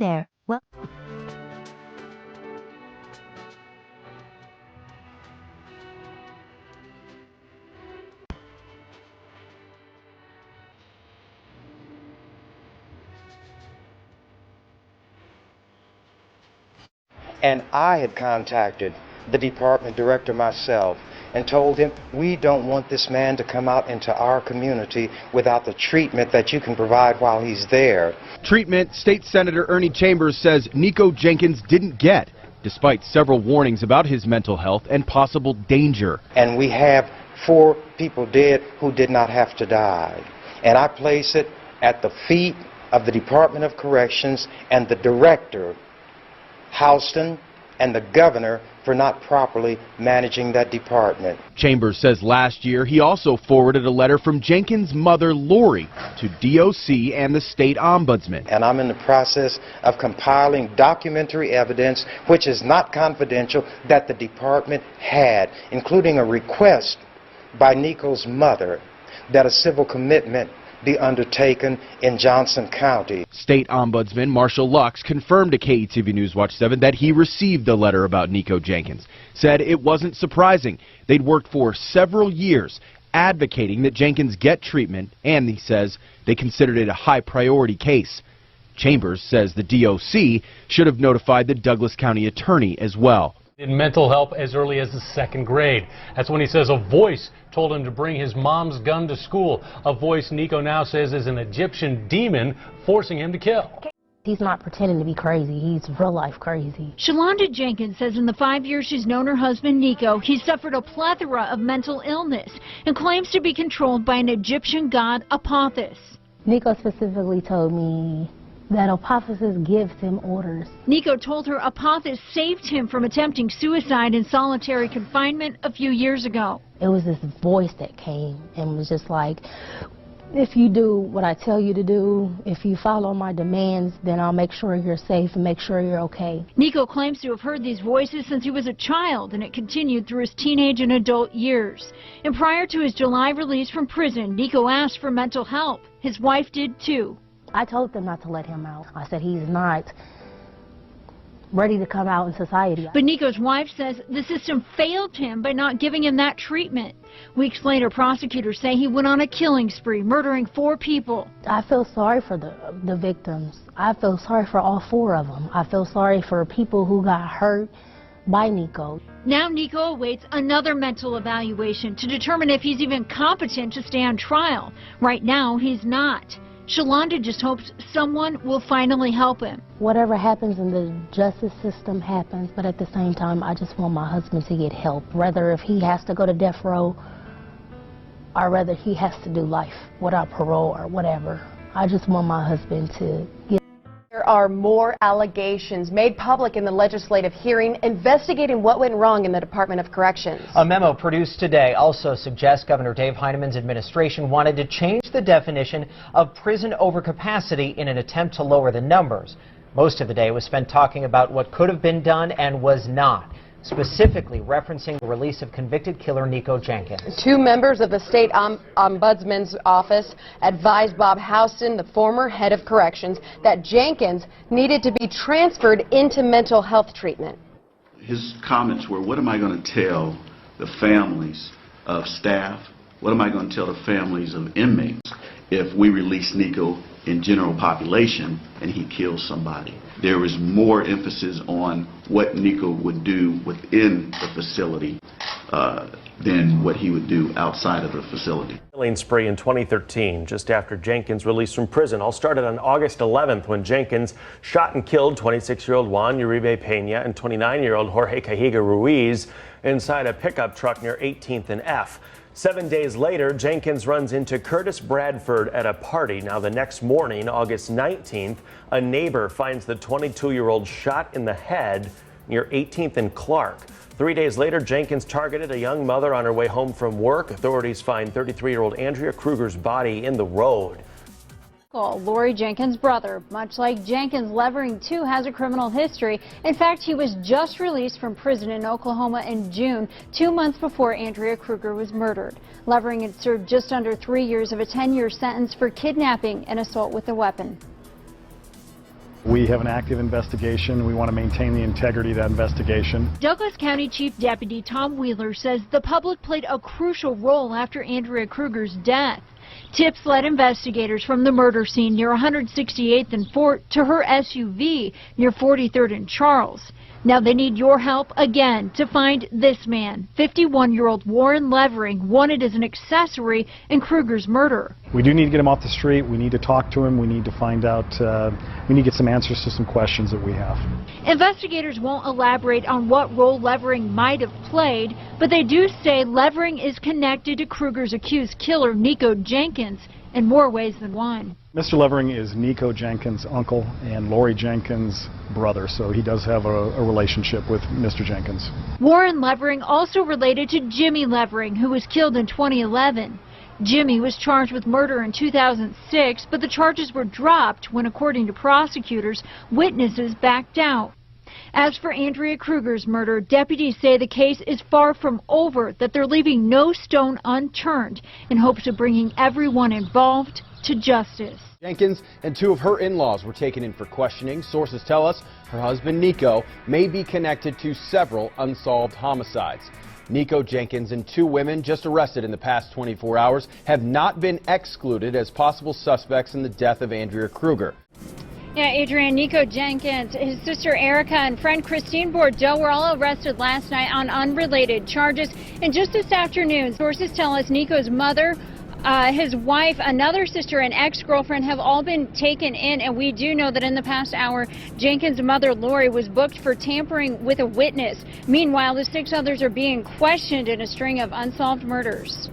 there. Well, And I had contacted the department director myself and told him, we don't want this man to come out into our community without the treatment that you can provide while he's there. Treatment State Senator Ernie Chambers says Nikko Jenkins didn't get, despite several warnings about his mental health and possible danger. And we have 4 people dead who did not have to die. And I place it at the feet of the Department of Corrections and the director, Houston, and the governor for not properly managing that department. Chambers says last year he also forwarded a letter from Jenkins' mother, Lori, to DOC and the state ombudsman. And I'm in the process of compiling documentary evidence, which is not confidential, that the department had, including a request by Nikko's mother that a civil commitment be undertaken in Johnson County. State Ombudsman Marshall Lux confirmed to KETV News Watch 7 that he received the letter about Nikko Jenkins. Said it wasn't surprising. They'd worked for several years advocating that Jenkins get treatment, and he says they considered it a high priority case. Chambers says the DOC should have notified the Douglas County attorney as well. In mental help as early as the 2nd grade. That's when he says a voice told him to bring his mom's gun to school. A voice Nikko now says is an Egyptian demon forcing him to kill. He's not pretending to be crazy. He's real life crazy. Shalonda Jenkins says in the 5 years she's known her husband Nikko, he's suffered a plethora of mental illness and claims to be controlled by an Egyptian god, Apophis. Nikko specifically told me that Apophis gives him orders. Nikko told her Apophis saved him from attempting suicide in solitary confinement a few years ago. It was this voice that came and was just like, if you do what I tell you to do, if you follow my demands, then I'll make sure you're safe and make sure you're okay. Nikko claims to have heard these voices since he was a child, and it continued through his teenage and adult years. And prior to his July release from prison, Nikko asked for mental help. His wife did too. I told them not to let him out. I said he's not ready to come out in society. But Nikko's wife says the system failed him by not giving him that treatment. Weeks later, prosecutors say he went on a killing spree, murdering 4 people. I feel sorry for the victims. I feel sorry for all 4 of them. I feel sorry for people who got hurt by Nikko. Now Nikko awaits another mental evaluation to determine if he's even competent to stand trial. Right now, he's not. Shalonda just hopes someone will finally help him. Whatever happens in the justice system happens, but at the same time, I just want my husband to get help. Whether if he has to go to death row or whether he has to do life without parole or whatever. I just want my husband to get. There are more allegations made public in the legislative hearing investigating what went wrong in the Department of Corrections. A memo produced today also suggests Governor Dave Heinemann's administration wanted to change the definition of prison overcapacity in an attempt to lower the numbers. Most of the day was spent talking about what could have been done and was not, specifically referencing the release of convicted killer Nikko Jenkins. 2 members of the state ombudsman's office advised Bob Houston, the former head of corrections, that Jenkins needed to be transferred into mental health treatment. His comments were, what am I going to tell the families of staff? What am I going to tell the families of inmates if we release Nikko in general population and he kills somebody? There was more emphasis on what Nikko would do within the facility than what he would do outside of the facility. Killing spree in 2013, just after Jenkins released from prison. All started on August 11th when Jenkins shot and killed 26-year-old Juan Uribe Peña and 29-year-old Jorge Cajiga Ruiz inside a pickup truck near 18th and F. 7 days later, Jenkins runs into Curtis Bradford at a party. Now, the next morning, August 19th, a neighbor finds the 22-year-old shot in the head near 18th and Clark. 3 days later, Jenkins targeted a young mother on her way home from work. Authorities find 33-year-old Andrea Kruger's body in the road. Lori Jenkins' brother, much like Jenkins, Levering too has a criminal history. In fact, he was just released from prison in Oklahoma in June, 2 months before Andrea Kruger was murdered. Levering had served just under 3 years of a 10-year sentence for kidnapping and assault with a weapon. We have an active investigation. We want to maintain the integrity of that investigation. Douglas County Chief Deputy Tom Wheeler says the public played a crucial role after Andrea Kruger's death. Tips led investigators from the murder scene near 168th and Fort to her SUV near 43rd and Charles. Now they need your help again to find this man, 51-year-old Warren Levering, wanted as an accessory in Kruger's murder. We do need to get him off the street. We need to talk to him. We need to find out, we need to get some answers to some questions that we have. Investigators won't elaborate on what role Levering might have played, but they do say Levering is connected to Kruger's accused killer, Nikko Jenkins, in more ways than one. Mr. Levering is Nikko Jenkins' uncle and Lori Jenkins' brother, so he does have a relationship with Mr. Jenkins. Warren Levering also related to Jimmy Levering, who was killed in 2011. Jimmy was charged with murder in 2006, but the charges were dropped when, according to prosecutors, witnesses backed out. As for Andrea Kruger's murder, deputies say the case is far from over, that they're leaving no stone unturned in hopes of bringing everyone involved to justice. Jenkins and two of her in-laws were taken in for questioning. Sources tell us her husband, Nikko, may be connected to several unsolved homicides. Nikko Jenkins and two women just arrested in the past 24 hours have not been excluded as possible suspects in the death of Andrea Kruger. Yeah, Adrian, Nikko Jenkins, his sister Erica, and friend Christine Bordeaux were all arrested last night on unrelated charges. And just this afternoon, sources tell us Nikko's mother, his wife, another sister, and ex-girlfriend have all been taken in, and we do know that in the past hour, Jenkins' mother, Lori, was booked for tampering with a witness. Meanwhile, the 6 others are being questioned in a string of unsolved murders.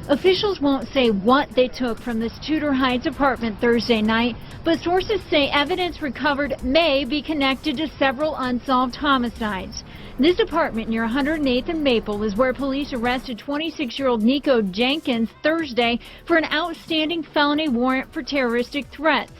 Officials won't say what they took from this Tudor Heights apartment Thursday night, but sources say evidence recovered may be connected to several unsolved homicides. This apartment near 108th and Maple is where police arrested 26-year-old Nikko Jenkins Thursday for an outstanding felony warrant for terroristic threats.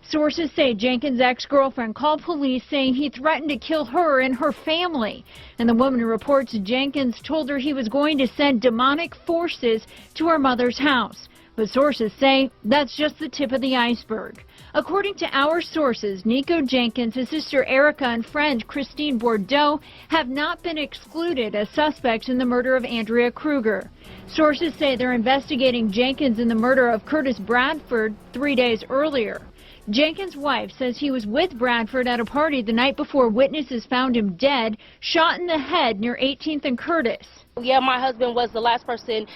Sources say Jenkins' ex-girlfriend called police saying he threatened to kill her and her family. And the woman who reports Jenkins told her he was going to send demonic forces to her mother's house. But sources say that's just the tip of the iceberg. According to our sources, Nikko Jenkins, his sister Erica, and friend Christine Bordeaux have not been excluded as suspects in the murder of Andrea Kruger. Sources say they're investigating Jenkins in the murder of Curtis Bradford 3 days earlier. Jenkins' wife says he was with Bradford at a party the night before witnesses found him dead, shot in the head near 18th and Curtis. Yeah, my husband was the last person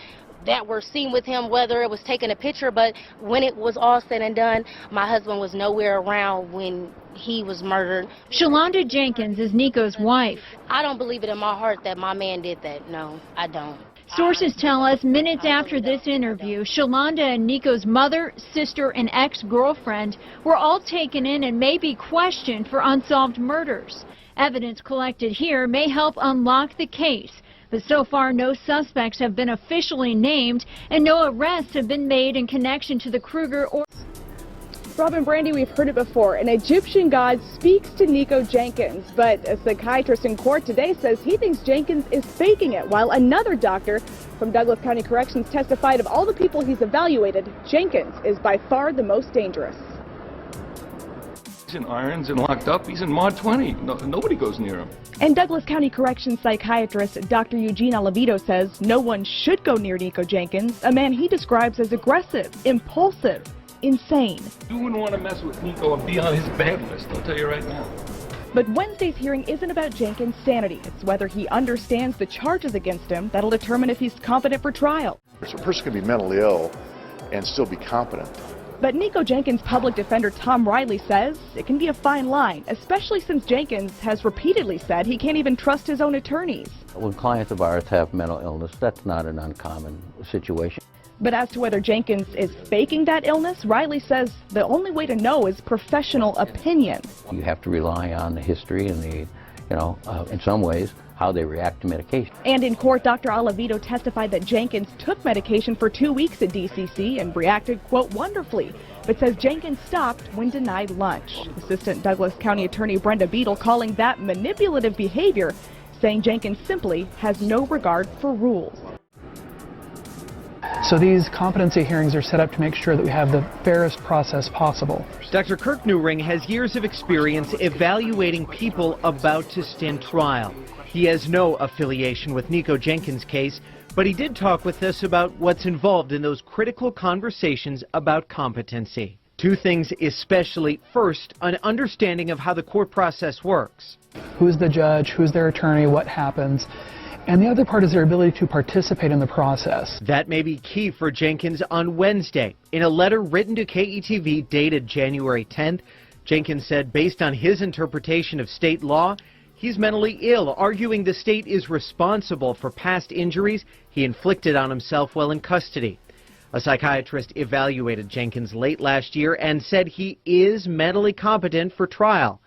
that were seen with him, whether it was taking a picture, but when it was all said and done, my husband was nowhere around when he was murdered. Shalonda Jenkins is Nikko's wife. I don't believe it in my heart that my man did that. No, I don't. Sources tell us minutes after this interview, Shalonda and Nikko's mother, sister, and ex-girlfriend were all taken in and may be questioned for unsolved murders. Evidence collected here may help unlock the case, but so far no suspects have been officially named and no arrests have been made in connection to the Kruger or... Robin Brandy, we've heard it before. An Egyptian god speaks to Nikko Jenkins, but a psychiatrist in court today says he thinks Jenkins is faking it, while another doctor from Douglas County Corrections testified of all the people he's evaluated, Jenkins is by far the most dangerous. He's in irons and locked up. He's in mod 20. Nobody goes near him. And Douglas County Corrections psychiatrist Dr. Eugene Alavito says no one should go near Nikko Jenkins, a man he describes as aggressive, impulsive, insane. You wouldn't want to mess with Nikko and be on his bad list, I'll tell you right now. But Wednesday's hearing isn't about Jenkins' sanity. It's whether he understands the charges against him that'll determine if he's competent for trial. A person can be mentally ill and still be competent. But Nikko Jenkins' public defender Tom Riley says it can be a fine line, especially since Jenkins has repeatedly said he can't even trust his own attorneys. When clients of ours have mental illness, that's not an uncommon situation. But as to whether Jenkins is faking that illness, Riley says the only way to know is professional opinion. You have to rely on the history and the, in some ways, how they react to medication. And in court, Dr. Alavito testified that Jenkins took medication for 2 weeks at DCC and reacted, quote, wonderfully, but says Jenkins stopped when denied lunch. Assistant Douglas County Attorney Brenda Beadle calling that manipulative behavior, saying Jenkins simply has no regard for rules. So these competency hearings are set up to make sure that we have the fairest process possible. Dr. Kirk Newring has years of experience evaluating people about to stand trial. He has no affiliation with Nikko Jenkins' case, but he did talk with us about what's involved in those critical conversations about competency. Two things especially. First, an understanding of how the court process works. Who's the judge, who's their attorney, what happens, and the other part is their ability to participate in the process. That may be key for Jenkins on Wednesday. In a letter written to KETV dated January 10th, Jenkins said based on his interpretation of state law, he's mentally ill, arguing the state is responsible for past injuries he inflicted on himself while in custody. A psychiatrist evaluated Jenkins late last year and said he is mentally competent for trial.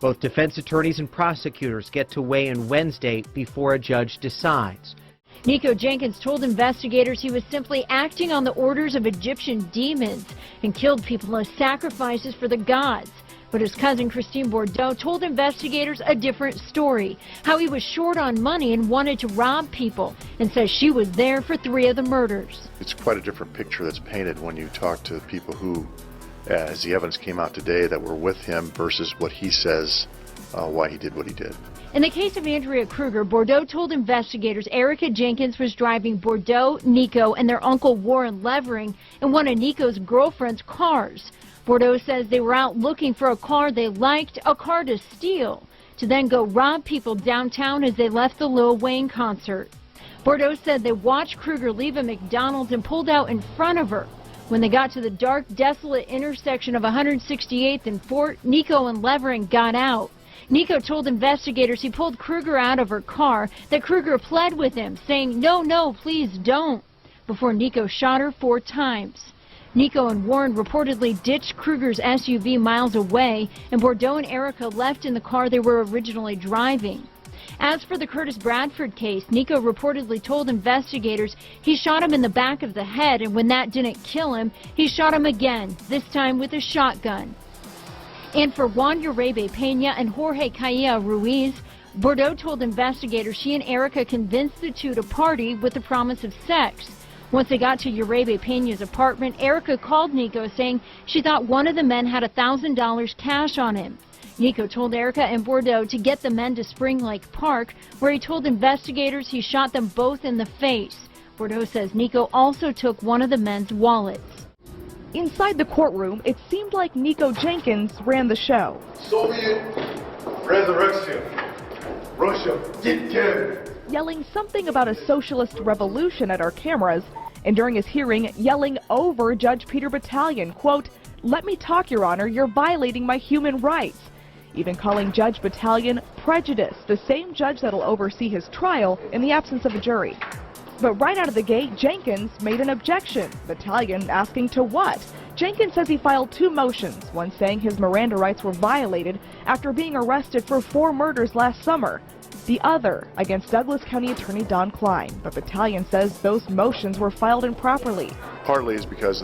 Both defense attorneys and prosecutors get to weigh in Wednesday before a judge decides. Nikko Jenkins told investigators he was simply acting on the orders of Egyptian demons and killed people as sacrifices for the gods. But his cousin Christine Bordeaux told investigators a different story, how he was short on money and wanted to rob people, and says she was there for 3 of the murders. It's quite a different picture that's painted when you talk to people who, as the evidence came out today, that were with him versus what he says why he did what he did. In the case of Andrea Kruger, Bordeaux told investigators Erica Jenkins was driving Bordeaux, Nikko, and their uncle Warren Levering in one of Nikko's girlfriend's cars. Bordeaux says they were out looking for a car they liked, a car to steal, to then go rob people downtown as they left the Lil Wayne concert. Bordeaux said they watched Kruger leave a McDonald's and pulled out in front of her. When they got to the dark, desolate intersection of 168th and Fort, Nikko and Levering got out. Nikko told investigators he pulled Kruger out of her car, that Kruger pled with him, saying, "No, no, please don't," before Nikko shot her 4 times. Nikko and Warren reportedly ditched Kruger's SUV miles away, and Bordeaux and Erica left in the car they were originally driving. As for the Curtis Bradford case, Nikko reportedly told investigators he shot him in the back of the head, and when that didn't kill him, he shot him again, this time with a shotgun. And for Juan Uribe Pena and Jorge Cailla Ruiz, Bordeaux told investigators she and Erica convinced the two to party with the promise of sex. Once they got to Uribe Pena's apartment, Erica called Nikko saying she thought one of the men had $1,000 cash on him. Nikko told Erica and Bordeaux to get the men to Spring Lake Park, where he told investigators he shot them both in the face. Bordeaux says Nikko also took one of the men's wallets. Inside the courtroom, it seemed like Nikko Jenkins ran the show. Soviet resurrection. Russia, get together. Yelling something about a socialist revolution at our cameras, and during his hearing, yelling over Judge Peter Battalion, quote, "Let me talk, Your Honor, you're violating my human rights." Even calling Judge Battalion prejudiced, the same judge that'll oversee his trial in the absence of a jury. But right out of the gate, Jenkins made an objection. Battalion asking to what? Jenkins says he filed 2 motions, one saying his Miranda rights were violated after being arrested for 4 murders last summer. The other against Douglas County Attorney Don Klein, but Battalion says those motions were filed improperly. Partly is because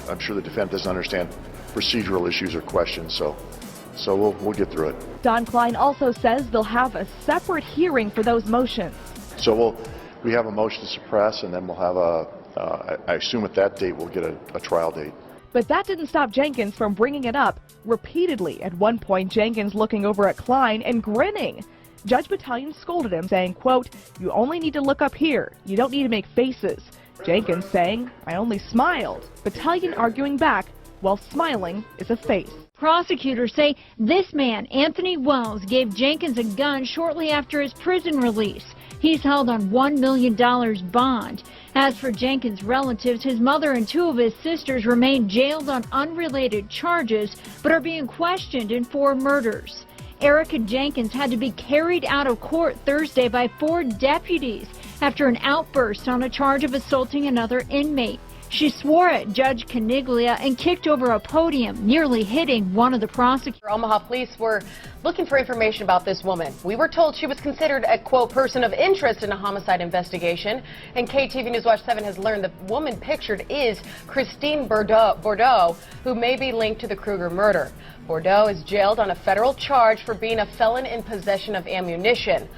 I'm sure the defense doesn't understand procedural issues or questions, so we'll get through it. Don Klein also says they'll have a separate hearing for those motions. So we have a motion to suppress, and then we'll have I assume at that date we'll get a trial date. But that didn't stop Jenkins from bringing it up repeatedly. At one point, Jenkins looking over at Klein and grinning. Judge Battalion scolded him, saying, quote, "You only need to look up here. You don't need to make faces." Jenkins saying, "I only smiled." Battalion arguing back, well, smiling is a face. Prosecutors say this man, Anthony Wells, gave Jenkins a gun shortly after his prison release. He's held on $1 million bond. As for Jenkins' relatives, his mother and 2 of his sisters remain jailed on unrelated charges, but are being questioned in 4 murders. Erica Jenkins had to be carried out of court Thursday by 4 deputies after an outburst on a charge of assaulting another inmate. She swore at Judge Caniglia and kicked over a podium, nearly hitting one of the prosecutors. Omaha police were looking for information about this woman. We were told she was considered a, quote, person of interest in a homicide investigation. And KTV News Watch 7 has learned the woman pictured is Christine Bordeaux, who may be linked to the Kruger murder. Bordeaux is jailed on a federal charge for being a felon in possession of ammunition.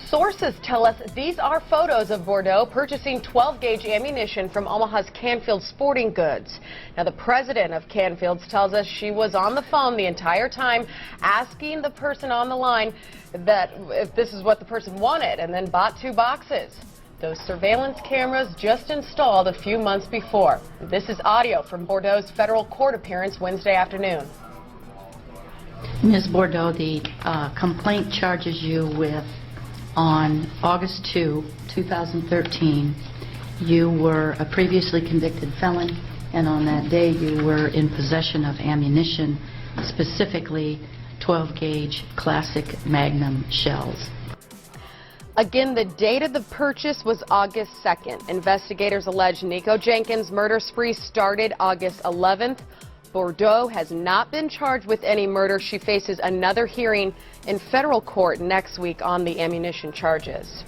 Sources tell us these are photos of Bordeaux purchasing 12-gauge ammunition from Omaha's Canfield Sporting Goods. Now, the president of Canfield's tells us she was on the phone the entire time asking the person on the line that if this is what the person wanted, and then bought 2 boxes. Those surveillance cameras just installed a few months before. This is audio from Bordeaux's federal court appearance Wednesday afternoon. Ms. Bordeaux, the complaint charges you with, on August 2, 2013, you were a previously convicted felon, and on that day you were in possession of ammunition, specifically 12-gauge classic Magnum shells. Again, the date of the purchase was August 2nd. Investigators allege Nikko Jenkins' murder spree started August 11th. Bordeaux has not been charged with any murder. She faces another hearing in federal court next week on the ammunition charges.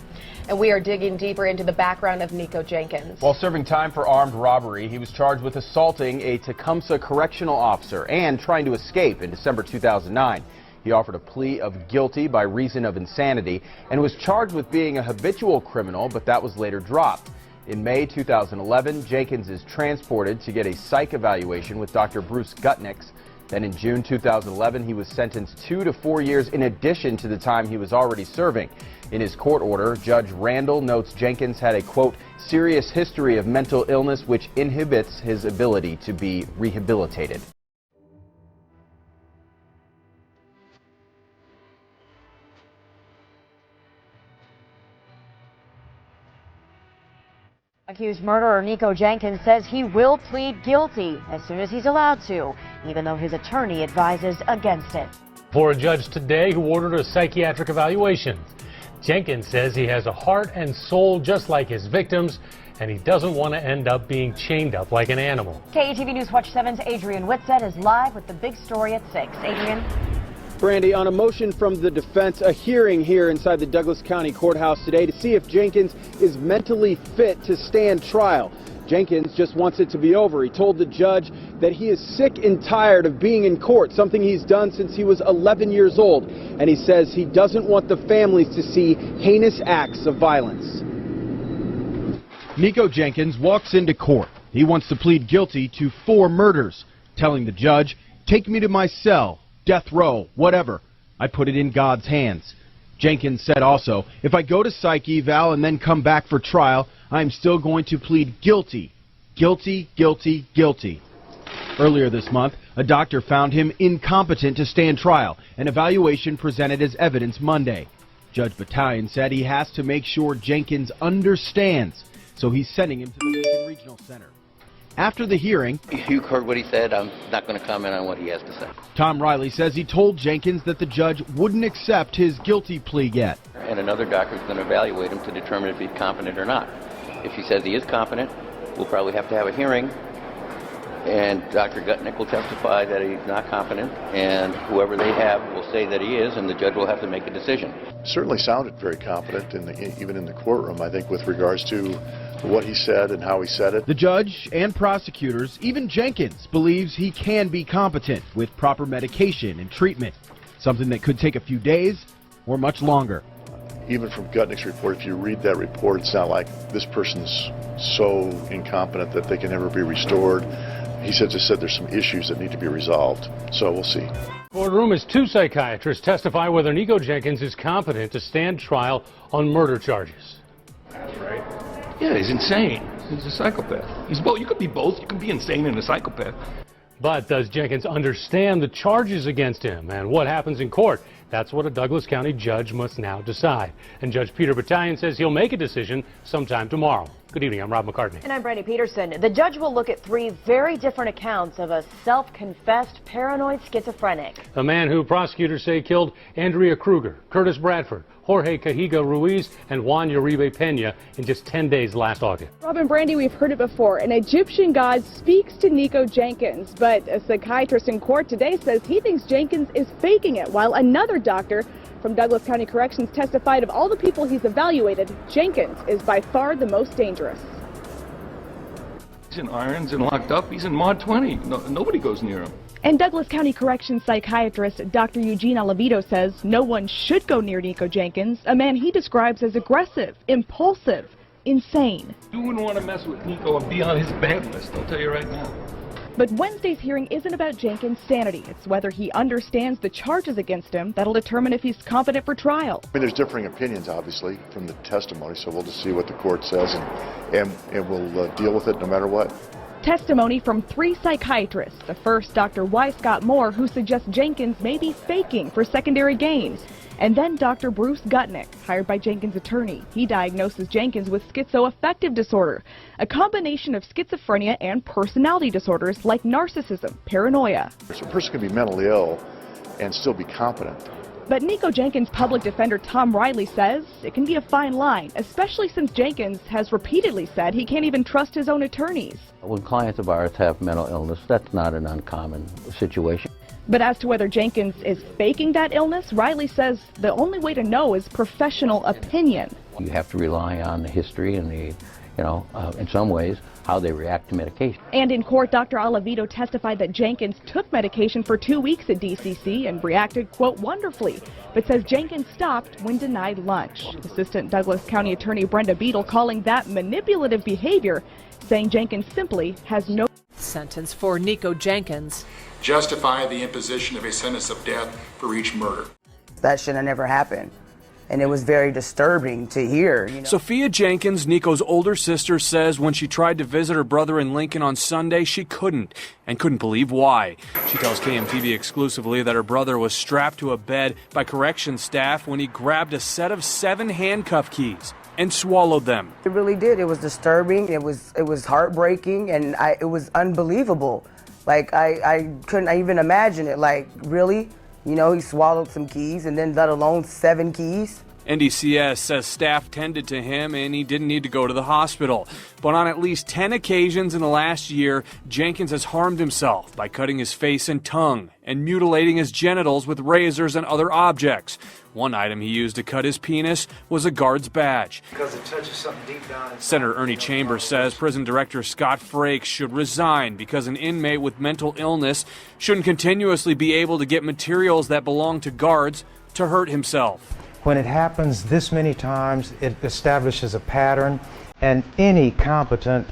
And we are digging deeper into the background of Nikko Jenkins. While serving time for armed robbery, he was charged with assaulting a Tecumseh correctional officer and trying to escape in December 2009. He offered a plea of guilty by reason of insanity and was charged with being a habitual criminal, but that was later dropped. In May 2011, Jenkins is transported to get a psych evaluation with Dr. Bruce Gutnick. Then in June 2011, he was sentenced 2 to 4 years in addition to the time he was already serving. In his court order, Judge Randall notes Jenkins had a, quote, serious history of mental illness which inhibits his ability to be rehabilitated. Accused murderer Nikko Jenkins says he will plead guilty as soon as he's allowed to, even though his attorney advises against it. For a judge today who ordered a psychiatric evaluation, Jenkins says he has a heart and soul just like his victims, and he doesn't want to end up being chained up like an animal. KETV News Watch 7's Adrian Whitsett is live with the big story at 6. Adrian? Brandy, on a motion from the defense, a hearing here inside the Douglas County Courthouse today to see if Jenkins is mentally fit to stand trial. Jenkins just wants it to be over. He told the judge that he is sick and tired of being in court, something he's done since he was 11 years old. And he says he doesn't want the families to see heinous acts of violence. Nikko Jenkins walks into court. He wants to plead guilty to 4 murders, telling the judge, "Take me to my cell. Death row, whatever. I put it in God's hands." Jenkins said also, "If I go to psych eval and then come back for trial, I'm still going to plead guilty. Guilty, guilty, guilty." Earlier this month, a doctor found him incompetent to stand trial, an evaluation presented as evidence Monday. Judge Battalion said he has to make sure Jenkins understands, so he's sending him to the Lincoln Regional Center. After the hearing, You heard what he said. I'm not going to comment on what he has to say. Tom Riley says he told Jenkins that the judge wouldn't accept his guilty plea yet. And another doctor is going to evaluate him to determine if he's competent or not. If he says he is competent, we'll probably have to have a hearing, and Dr. Gutnick will testify that he's not competent, and whoever they have will say that he is, and the judge will have to make a decision. Certainly sounded very competent, even in the courtroom, I think, with regards to what he said and how he said it. The judge and prosecutors, even Jenkins, believes he can be competent with proper medication and treatment, something that could take a few days or much longer. Even from Gutnick's report, if you read that report, it's not like this person's so incompetent that they can never be restored. He just said there's some issues that need to be resolved, so we'll see. Courtroom as 2 psychiatrists testify whether Nikko Jenkins is competent to stand trial on murder charges. That's right. Yeah, he's insane. He's a psychopath. He's both. You could be both. You could be insane and a psychopath. But does Jenkins understand the charges against him and what happens in court? That's what a Douglas County judge must now decide. And Judge Peter Battalion says he'll make a decision sometime tomorrow. Good evening, I'm Rob McCartney. And I'm Brandy Peterson. The judge will look at 3 very different accounts of a self-confessed paranoid schizophrenic. A man who prosecutors say killed Andrea Kruger, Curtis Bradford, Jorge Cajiga Ruiz and Juan Uribe Pena in just 10 days last August. Robin Brandy, we've heard it before. An Egyptian god speaks to Nikko Jenkins, but a psychiatrist in court today says he thinks Jenkins is faking it, while another doctor from Douglas County Corrections testified of all the people he's evaluated, Jenkins is by far the most dangerous. He's in irons and locked up. He's in Mod 20. Nobody goes near him. And Douglas County Corrections psychiatrist Dr. Eugene Alavito says no one should go near Nikko Jenkins, a man he describes as aggressive, impulsive, insane. You wouldn't want to mess with Nikko and be on his bad list, I'll tell you right now. But Wednesday's hearing isn't about Jenkins' sanity. It's whether he understands the charges against him that'll determine if he's competent for trial. I mean, there's differing opinions, obviously, from the testimony, so we'll just see what the court says, and we'll deal with it no matter what. Testimony from 3 psychiatrists. The first, Dr. Y. Scott Moore, who suggests Jenkins may be faking for secondary gains. And then Dr. Bruce Gutnick, hired by Jenkins' attorney. He diagnoses Jenkins with schizoaffective disorder, a combination of schizophrenia and personality disorders like narcissism, paranoia. So a person can be mentally ill and still be competent. But Nikko Jenkins' public defender Tom Riley says it can be a fine line, especially since Jenkins has repeatedly said he can't even trust his own attorneys. When clients of ours have mental illness, that's not an uncommon situation. But as to whether Jenkins is faking that illness, Riley says the only way to know is professional opinion. You have to rely on the history and the, in some ways, how they react to medication. And in court, Dr. Alavito testified that Jenkins took medication for 2 weeks at DCC and reacted, quote, wonderfully, but says Jenkins stopped when denied lunch. Assistant Douglas County Attorney Brenda Beadle calling that manipulative behavior, saying Jenkins simply has no sentence for Nikko Jenkins. Justify the imposition of a sentence of death for each murder. That should have never happened. And it was very disturbing to hear. Sophia Jenkins, Nikko's older sister, says when she tried to visit her brother in Lincoln on Sunday, she couldn't believe why. She tells KMTV exclusively that her brother was strapped to a bed by corrections staff when he grabbed a set of 7 handcuff keys and swallowed them. It really did. It was disturbing. It was heartbreaking, and it was unbelievable. Like, I couldn't even imagine it. Like, really? He swallowed some keys, and then let alone 7 keys. NDCS says staff tended to him and he didn't need to go to the hospital. But on at least 10 occasions in the last year, Jenkins has harmed himself by cutting his face and tongue and mutilating his genitals with razors and other objects. One item he used to cut his penis was a guard's badge. Because it touches something deep down inside. Senator Ernie Chambers says prison director Scott Frakes should resign because an inmate with mental illness shouldn't continuously be able to get materials that belong to guards to hurt himself. When it happens this many times, it establishes a pattern, and any competent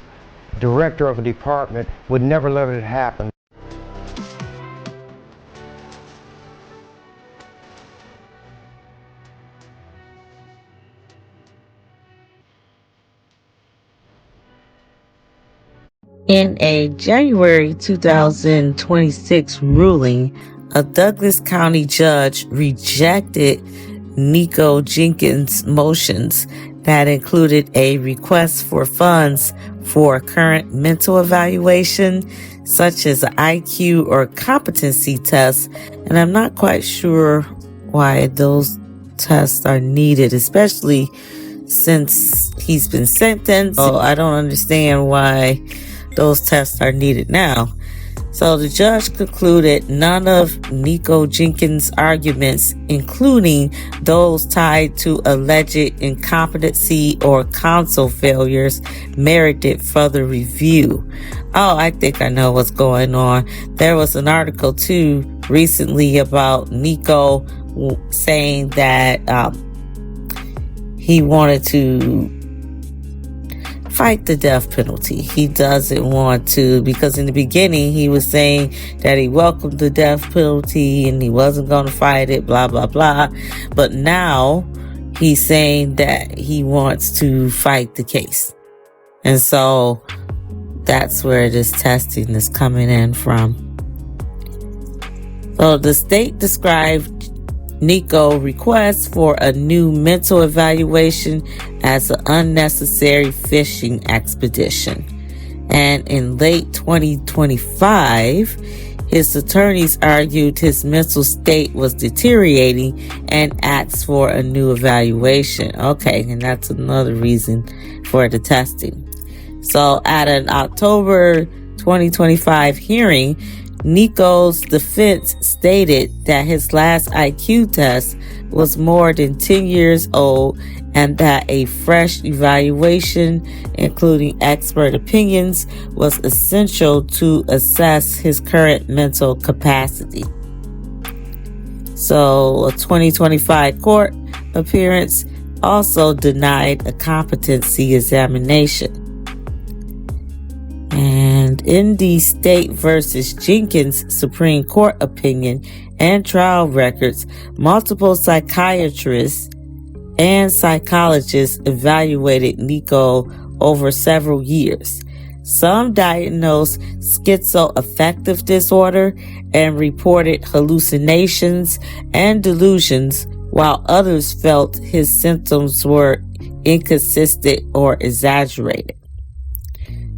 director of a department would never let it happen. In a January 2026 ruling, a Douglas County judge rejected Nikko Jenkins' motions that included a request for funds for a current mental evaluation, such as an IQ or competency test, and I'm not quite sure why those tests are needed, especially since he's been sentenced. So I don't understand why those tests are needed now. So the judge concluded none of Nikko Jenkins' arguments, including those tied to alleged incompetency or counsel failures, merited further review. Oh, I think I know what's going on. There was an article too recently about Nikko saying that he wanted to fight the death penalty. He doesn't want to, because in the beginning he was saying that he welcomed the death penalty and he wasn't going to fight it, blah, blah, blah. But now he's saying that he wants to fight the case. And so that's where this testing is coming in from. So the state described Nikko requests for a new mental evaluation as an unnecessary fishing expedition. And in late 2025, His attorneys argued his mental state was deteriorating and asked for a new evaluation. Okay, and that's another reason for the testing. So at an October 2025 hearing, Nikko's defense stated that his last IQ test was more than 10 years old and that a fresh evaluation, including expert opinions, was essential to assess his current mental capacity. So a 2025 court appearance also denied a competency examination. And in the State versus Jenkins Supreme Court opinion and trial records, multiple psychiatrists and psychologists evaluated Nikko over several years. Some diagnosed schizoaffective disorder and reported hallucinations and delusions, while others felt his symptoms were inconsistent or exaggerated.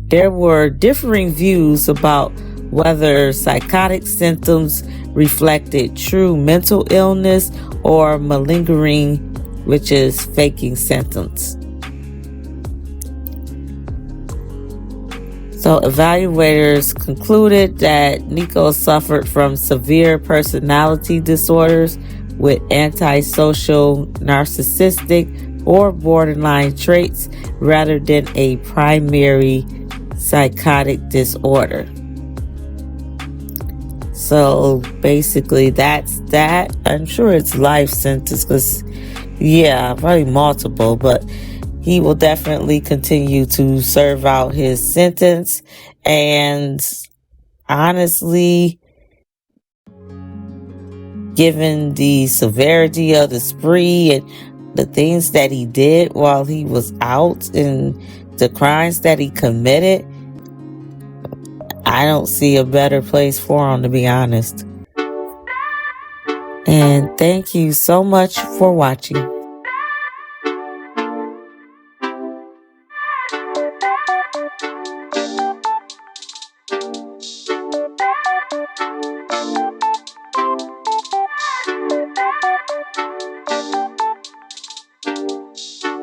There were differing views about whether psychotic symptoms reflected true mental illness or malingering, which is faking symptoms. So evaluators concluded that Nikko suffered from severe personality disorders with antisocial, narcissistic, or borderline traits rather than a primary psychotic disorder. So basically that's that. I'm sure it's life sentence because, yeah, probably multiple, but he will definitely continue to serve out his sentence. And honestly, given the severity of the spree and the things that he did while he was out and the crimes that he committed, I don't see a better place for him, to be honest. And thank you so much for watching.